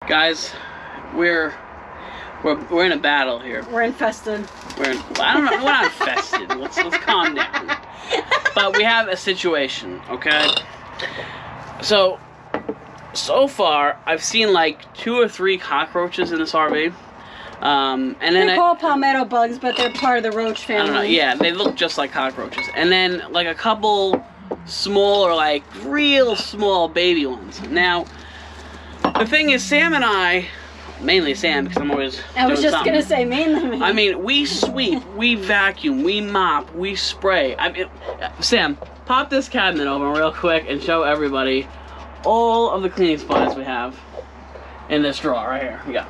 Guys, we're in a battle here. We're infested. I don't know. We're not infested. Let's calm down. But we have a situation, okay? So far, I've seen like 2 or 3 cockroaches in this RV. And then they're called palmetto bugs, but they're part of the roach family. I don't know. Yeah, they look just like cockroaches. And then like a couple small or like real small baby ones. Now, the thing is, Sam and I, mainly Sam, because I'm always I was doing just something. gonna say mainly me. I mean, we sweep, we vacuum, we mop, we spray. I mean, Sam, pop this cabinet open real quick and show everybody all of the cleaning supplies we have in this drawer right here. We got.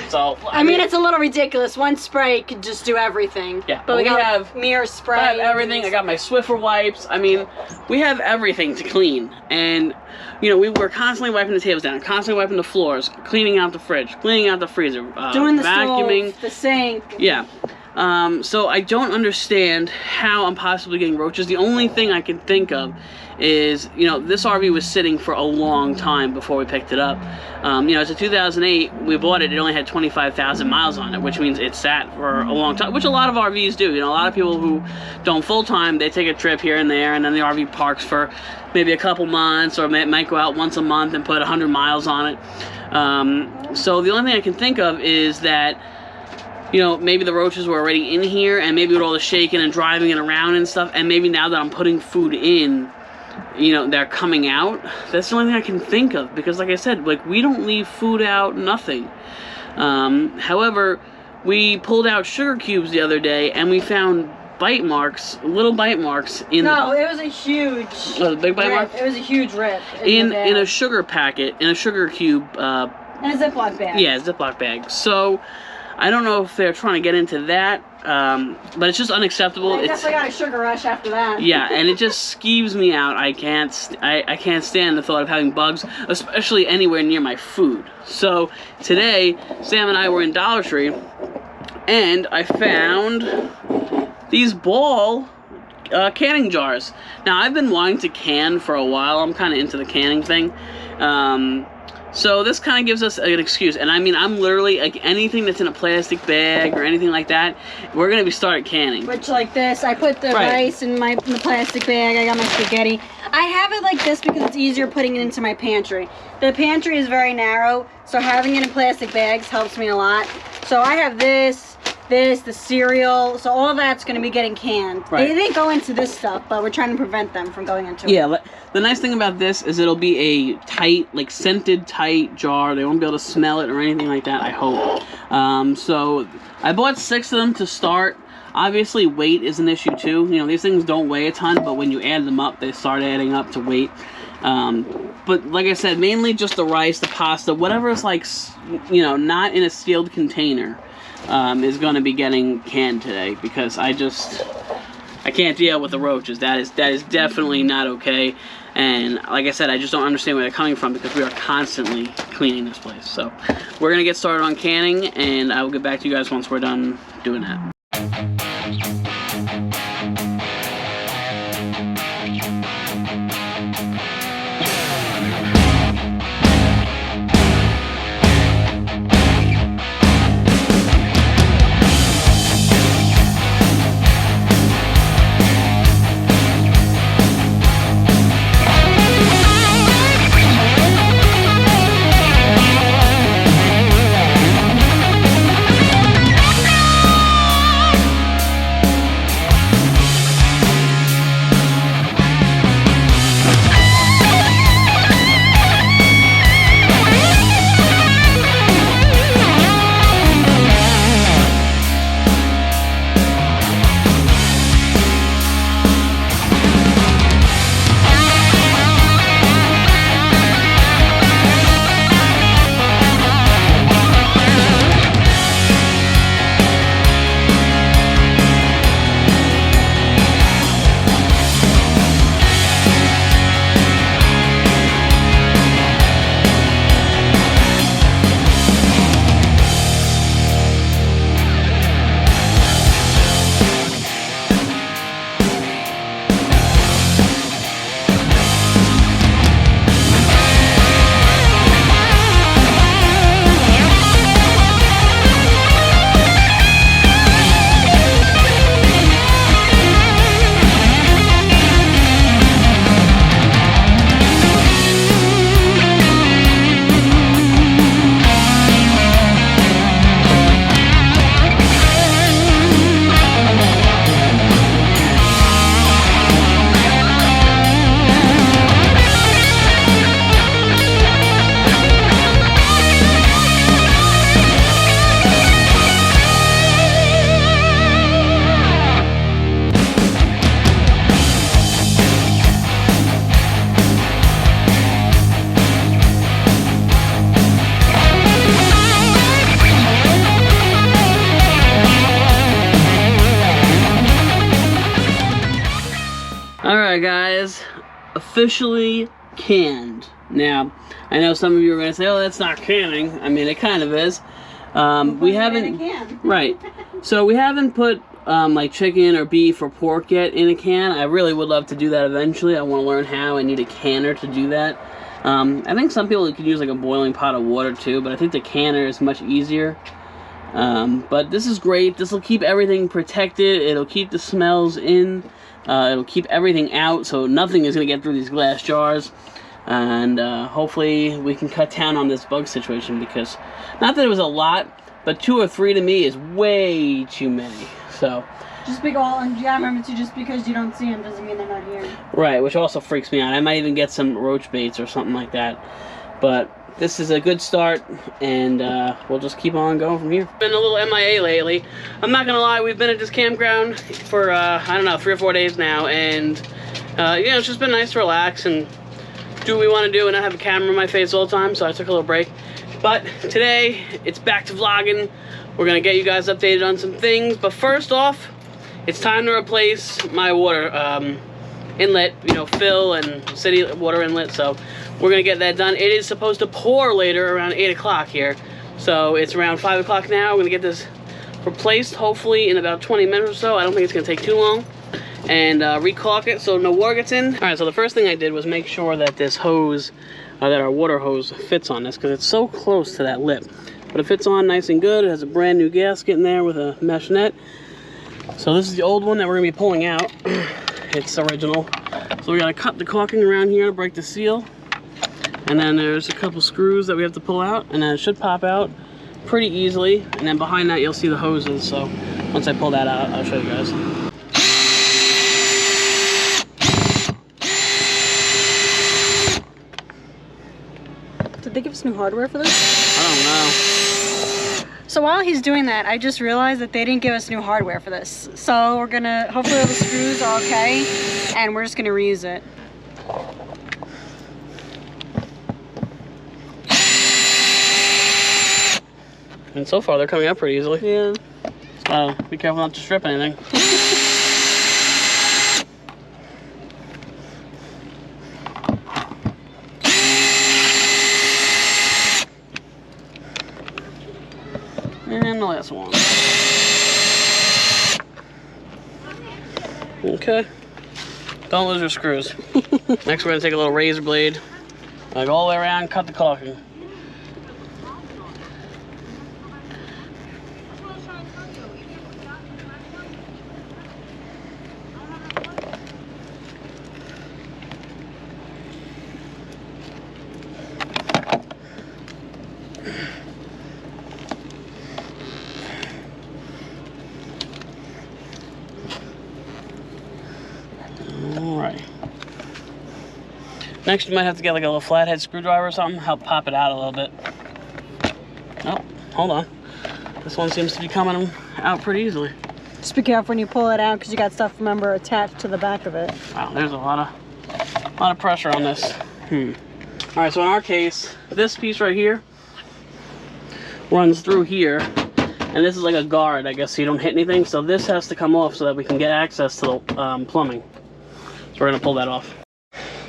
So I mean, it's a little ridiculous. One spray could just do everything. Yeah, but we have mirror spray. I have everything. I got my Swiffer wipes. I mean, we have everything to clean. And, you know, we're constantly wiping the tables down, constantly wiping the floors, cleaning out the fridge, cleaning out the freezer, doing the vacuuming, stove, the sink. Yeah. So I don't understand how I'm possibly getting roaches. The only thing I can think of is, you know, this RV was sitting for a long time before we picked it up. You know, it's a 2008. We bought it. It only had 25,000 miles on it, which means it sat for a long time, which a lot of RVs do. You know, a lot of people who don't full-time, they take a trip here and there, and then the RV parks for maybe a couple months, or might go out once a month and put 100 miles on it. So the only thing I can think of is that, you know, maybe the roaches were already in here, and maybe with all the shaking and driving it around and stuff, and maybe now that I'm putting food in, you know, they're coming out. That's the only thing I can think of, because like I said, like, we don't leave food out, nothing. However, we pulled out sugar cubes the other day, and we found bite marks, little bite marks in No, it was a huge a big bite mark? It was a huge rip. In a sugar packet, in a sugar cube. In a Ziploc bag. Yeah, Ziploc bag. So, I don't know if they're trying to get into that, but it's just unacceptable. I definitely got a sugar rush after that. Yeah, and it just skeeves me out. I can't stand the thought of having bugs, especially anywhere near my food. So today, Sam and I were in Dollar Tree, and I found these ball canning jars. Now, I've been wanting to can for a while. I'm kind of into the canning thing. So this kind of gives us an excuse, and I mean, I'm literally, like, anything that's in a plastic bag or anything like that, we're going to be started canning. Which, like this, I put the rice in the plastic bag, I got my spaghetti. I have it like this because it's easier putting it into my pantry. The pantry is very narrow, so having it in plastic bags helps me a lot. So I have this, the cereal, so all that's going to be getting canned. Right. They didn't go into this stuff, but we're trying to prevent them from going into it. Yeah, the nice thing about this is it'll be a tight, like scented tight jar. They won't be able to smell it or anything like that, I hope. So I bought 6 of them to start. Obviously, weight is an issue too. You know, these things don't weigh a ton, but when you add them up, they start adding up to weight. But like I said, mainly just the rice, the pasta, whatever is like, you know, not in a sealed container. Is going to be getting canned today, because I can't deal with the roaches. That is definitely not okay. And like I said, I just don't understand where they're coming from, because we are constantly cleaning this place. So we're going to get started on canning, and I will get back to you guys once we're done doing that. officially canned. Now, I know some of you are going to say, oh, that's not canning. I mean, it kind of is. We haven't, right. So we haven't put like chicken or beef or pork yet in a can. I really would love to do that eventually. I want to learn how. I need a canner to do that. I think some people could use like a boiling pot of water too, but I think the canner is much easier. But this is great. This will keep everything protected. It'll keep the smells in. It'll keep everything out, so nothing is going to get through these glass jars. And hopefully we can cut down on this bug situation, because not that it was a lot, but 2 or 3 to me is way too many. So just because, yeah, remember too, just because you don't see them doesn't mean they're not here. Right, which also freaks me out. I might even get some roach baits or something like that. But this is a good start, and we'll just keep on going from here. Been a little MIA lately. I'm not gonna lie, we've been at this campground for I don't know, 3 or 4 days now, and you know, it's just been nice to relax and do what we want to do and not have a camera in my face all the time, so I took a little break. But today, it's back to vlogging. We're gonna get you guys updated on some things, but first off, it's time to replace my water inlet, you know, fill and city water inlet, so we're gonna get that done. It is supposed to pour later around 8 o'clock here, so it's around 5 o'clock now. We're gonna get this replaced, hopefully in about 20 minutes or so. I don't think it's gonna take too long. And recaulk it so no water gets in. Alright, so the first thing I did was make sure that this hose, that our water hose fits on this, because it's so close to that lip. But it fits on nice and good. It has a brand new gasket in there with a mesh net. So this is the old one that we're going to be pulling out. It's original. So we got to cut the caulking around here to break the seal. And then there's a couple screws that we have to pull out, and then it should pop out pretty easily. And then behind that you'll see the hoses. So once I pull that out, I'll show you guys. Did they give us new hardware for this? I don't know. So while he's doing that, I just realized that they didn't give us new hardware for this. So we're gonna, hopefully all the screws are okay, and we're just gonna reuse it. And so far they're coming out pretty easily. Yeah. So be careful not to strip anything. And the last one. Okay. Don't lose your screws. Next we're going to take a little razor blade, go all the way around, cut the caulking. Alright. Next you might have to get like a little flathead screwdriver or something, help pop it out a little bit. Oh, hold on. This one seems to be coming out pretty easily. Just be careful when you pull it out, because you got stuff, remember, attached to the back of it. Wow, there's a lot of pressure on this. Alright, so in our case, this piece right here runs through here, and this is like a guard, I guess, so you don't hit anything. So this has to come off so that we can get access to the plumbing. So we're gonna pull that off.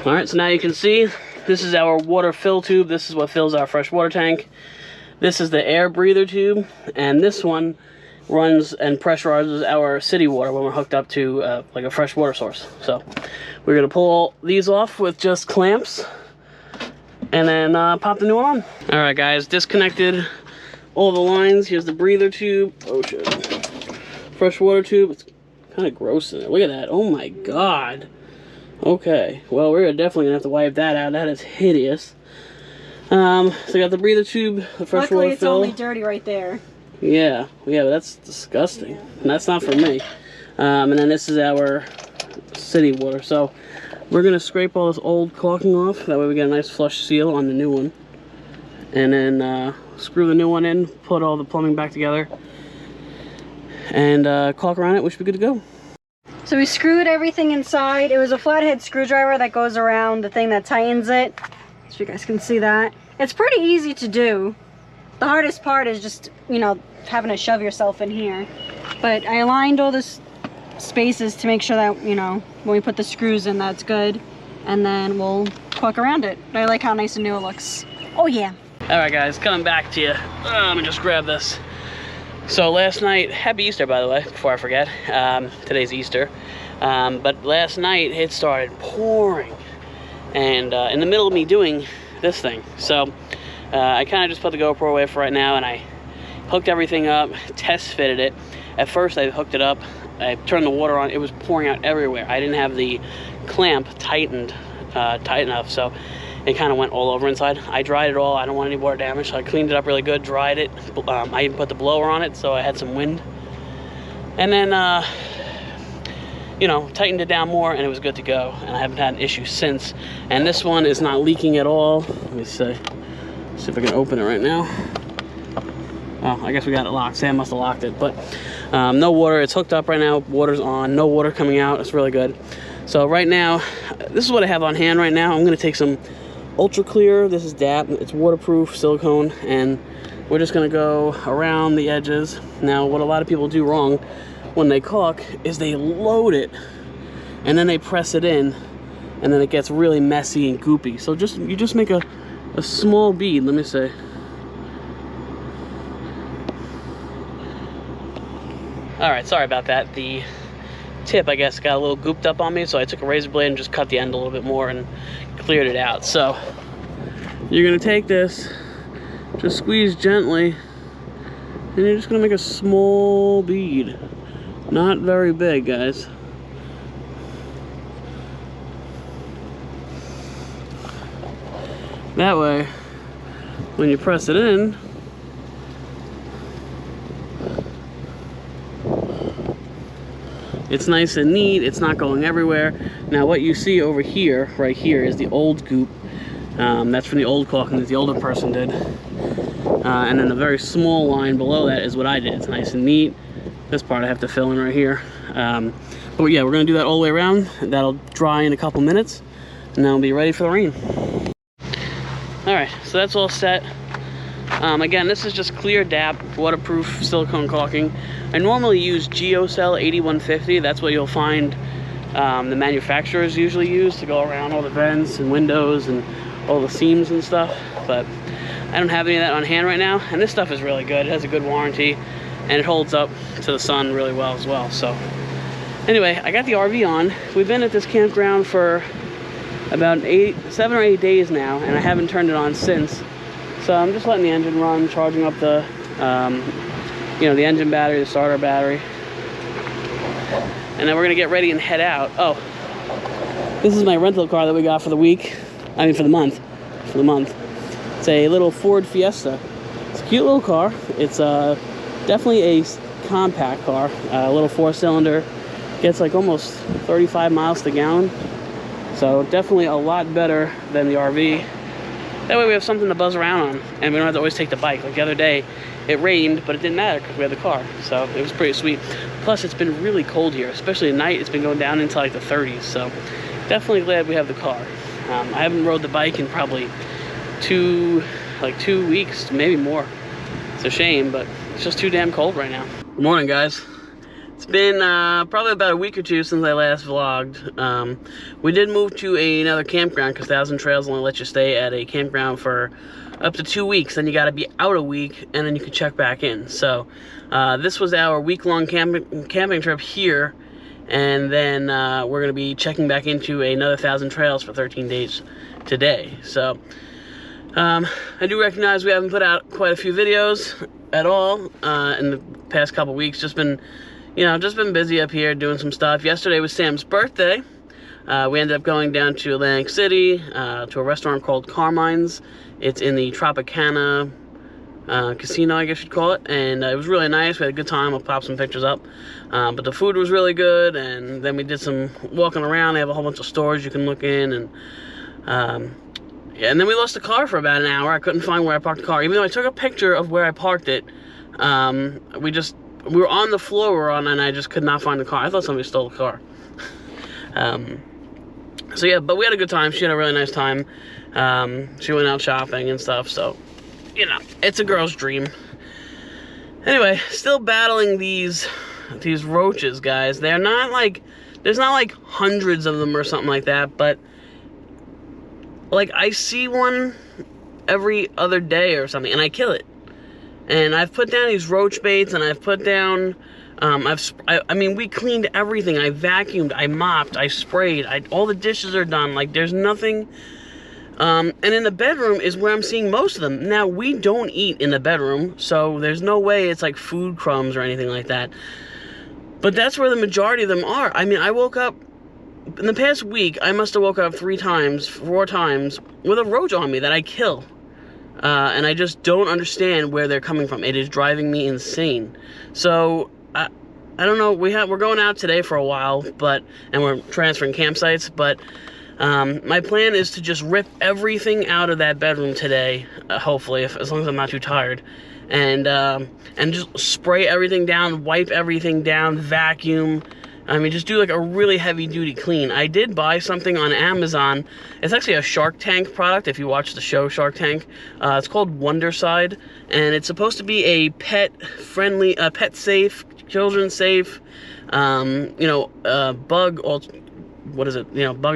Alright, so now you can see, this is our water fill tube. This is what fills our fresh water tank. This is the air breather tube, and this one runs and pressurizes our city water when we're hooked up to like a fresh water source. So we're gonna pull all these off with just clamps, and then pop the new one on. Alright guys, disconnected all the lines. Here's the breather tube. Oh shit. Fresh water tube. It's kind of gross in there. Look at that. Oh my god. Okay. Well, we're definitely gonna have to wipe that out. That is hideous. So we got the breather tube, the fresh Luckily, water fill. it's only dirty right there. Yeah, but that's disgusting. And that's not for me. And then this is our city water. So we're gonna scrape all this old caulking off. That way we get a nice flush seal on the new one. And then screw the new one in, put all the plumbing back together, and caulk around it. We should be good to go. So we screwed everything inside. It was a flathead screwdriver that goes around the thing that tightens it. So you guys can see that. It's pretty easy to do. The hardest part is just, you know, having to shove yourself in here. But I aligned all the spaces to make sure that, you know, when we put the screws in, that's good. and then we'll caulk around it. I like how nice and new it looks. Oh yeah. All right, guys, coming back to you. Let me just grab this. So last night, happy Easter, by the way, before I forget. Today's Easter. But last night, it started pouring. And in the middle of me doing this thing. So I kind of just put the GoPro away for right now, and I hooked everything up, test fitted it. At first, I hooked it up. I turned the water on. It was pouring out everywhere. I didn't have the clamp tightened tight enough, so it kind of went all over inside. I dried it all. I don't want any water damage, so I cleaned it up really good, dried it. I even put the blower on it, so I had some wind. And then, you know, tightened it down more, and it was good to go. And I haven't had an issue since. And this one is not leaking at all. Let me see. See if I can open it right now. Oh, I guess we got it locked. Sam must have locked it, but no water. It's hooked up right now. Water's on. No water coming out. It's really good. So right now, this is what I have on hand right now. I'm going to take some Ultra Clear. This is DAP. It's waterproof silicone, and we're just going to go around the edges. Now, what a lot of people do wrong when they caulk is they load it, and then they press it in, and then it gets really messy and goopy. So you just make a small bead. Let me see. All right, sorry about that. The tip, I guess, got a little gooped up on me, so I took a razor blade and just cut the end a little bit more and cleared it out. So you're gonna take this, just squeeze gently, and you're just gonna make a small bead. Not very big, guys. That way, when you press it in, it's nice and neat. It's not going everywhere. Now what you see over here, right here, is the old goop. That's from the old caulking that the older person did. And then the very small line below that is what I did. It's nice and neat. This part I have to fill in right here. But yeah, we're gonna do that all the way around. That'll dry in a couple minutes, and then we'll be ready for the rain. All right, so that's all set. Again, this is just clear DAP, waterproof silicone caulking. I normally use GeoCell 8150. That's what you'll find the manufacturers usually use to go around all the vents and windows and all the seams and stuff. But I don't have any of that on hand right now. And this stuff is really good. It has a good warranty, and it holds up to the sun really well as well. So anyway, I got the RV on. We've been at this campground for about 7 or 8 days now, and I haven't turned it on since. So I'm just letting the engine run, charging up the, you know, the engine battery, the starter battery. And then we're gonna get ready and head out. Oh, this is my rental car that we got for the week. I mean, for the month. For the month. It's a little Ford Fiesta. It's a cute little car. It's definitely a compact car. A little 4-cylinder. Gets like almost 35 miles to the gallon. So definitely a lot better than the RV. That way we have something to buzz around on, and we don't have to always take the bike. Like the other day, it rained, but it didn't matter because we had the car. So it was pretty sweet. Plus, it's been really cold here, especially at night. It's been going down into like the 30s. So definitely glad we have the car. I haven't rode the bike in probably 2 weeks, maybe more. It's a shame, but it's just too damn cold right now. Good morning, guys. It's been probably about a week or two since I last vlogged. We did move to another campground because Thousand Trails only lets you stay at a campground for up to 2 weeks. Then you got to be out a week, and then you can check back in. So this was our week-long camping trip here, and then we're going to be checking back into another Thousand Trails for 13 days today. So I do recognize we haven't put out quite a few videos at all in the past couple weeks. Just been busy up here doing some stuff. Yesterday was Sam's birthday. We ended up going down to Atlantic City to a restaurant called Carmine's. It's in the Tropicana casino, I guess you'd call it. And it was really nice. We had a good time. I'll pop some pictures up. But the food was really good. And then we did some walking around. They have a whole bunch of stores you can look in. And yeah, and then we lost the car for about an hour. I couldn't find where I parked the car. Even though I took a picture of where I parked it, we were on the floor we were on, and I just could not find the car. I thought somebody stole the car. So yeah, but we had a good time. She had a really nice time. She went out shopping and stuff, so, you know, it's a girl's dream. Anyway, still battling these roaches, guys. They're not like, there's not like hundreds of them or something like that, but like, I see one every other day or something, and I kill it. And I've put down these roach baits, and I've put down, I mean, we cleaned everything. I vacuumed, I mopped, I sprayed, all the dishes are done. Like, there's nothing. And in the bedroom is where I'm seeing most of them. Now, we don't eat in the bedroom, so there's no way it's like food crumbs or anything like that. But that's where the majority of them are. I mean, I woke up, in the past week, I must have woke up 4 times, with a roach on me that I kill. And I just don't understand where they're coming from. It is driving me insane. So, I don't know, we're going out today for a while, and we're transferring campsites, but my plan is to just rip everything out of that bedroom today, hopefully, as long as I'm not too tired, and just spray everything down, wipe everything down, vacuum. I mean, just do like a really heavy-duty clean. I did buy something on Amazon. It's actually a Shark Tank product, if you watch the show Shark Tank. It's called Wondercide, and it's supposed to be a pet-friendly, pet-safe, children-safe, bug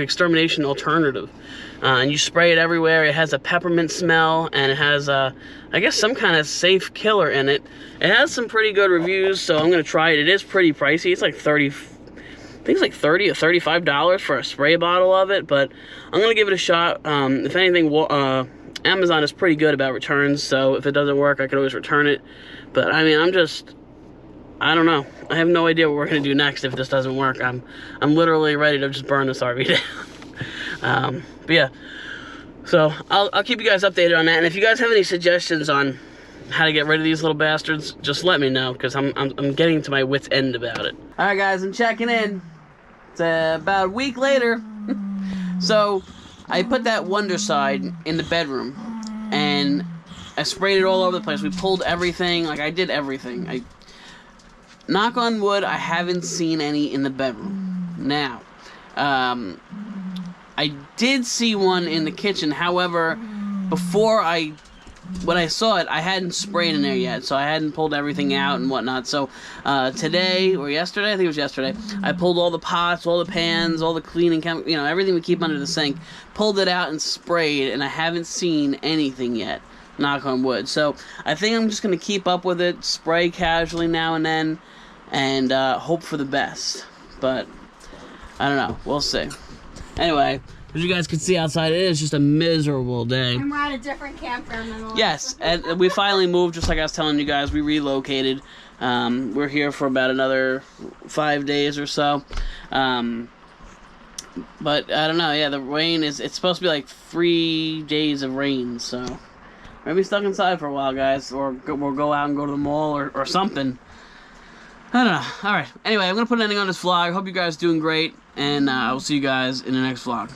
extermination alternative. And you spray it everywhere. It has a peppermint smell, and it has, I guess, some kind of safe killer in it. It has some pretty good reviews, so I'm going to try it. It is pretty pricey. It's like $30 or $35 for a spray bottle of it, but I'm going to give it a shot. If anything, Amazon is pretty good about returns, so if it doesn't work, I could always return it. But, I mean, I don't know. I have no idea what we're going to do next if this doesn't work. I'm literally ready to just burn this RV down. But yeah, so I'll keep you guys updated on that. And if you guys have any suggestions on how to get rid of these little bastards, just let me know, because I'm getting to my wit's end about it. All right, guys, I'm checking in. It's about a week later. So I put that Wondercide in the bedroom, and I sprayed it all over the place. We pulled everything. Like, I did everything. Knock on wood, I haven't seen any in the bedroom. Now, I did see one in the kitchen. However, when I saw it, I hadn't sprayed in there yet, so I hadn't pulled everything out and whatnot. So, today, or yesterday, I think it was yesterday, I pulled all the pots, all the pans, all the cleaning chemicals, everything we keep under the sink, pulled it out and sprayed, and I haven't seen anything yet. Knock on wood. So, I think I'm just going to keep up with it, spray casually now and then, and hope for the best. But I don't know. We'll see. Anyway, as you guys can see outside, it is just a miserable day. And we're at a different campground than the last Yes, and we finally moved, just like I was telling you guys. We relocated. We're here for about another 5 days or so. But I don't know. Yeah, the rain it's supposed to be like 3 days of rain, so we're gonna be stuck inside for a while, guys, or we'll go out and go to the mall or something. I don't know. Alright, anyway, I'm going to put an ending on this vlog. Hope you guys are doing great, and I will see you guys in the next vlog.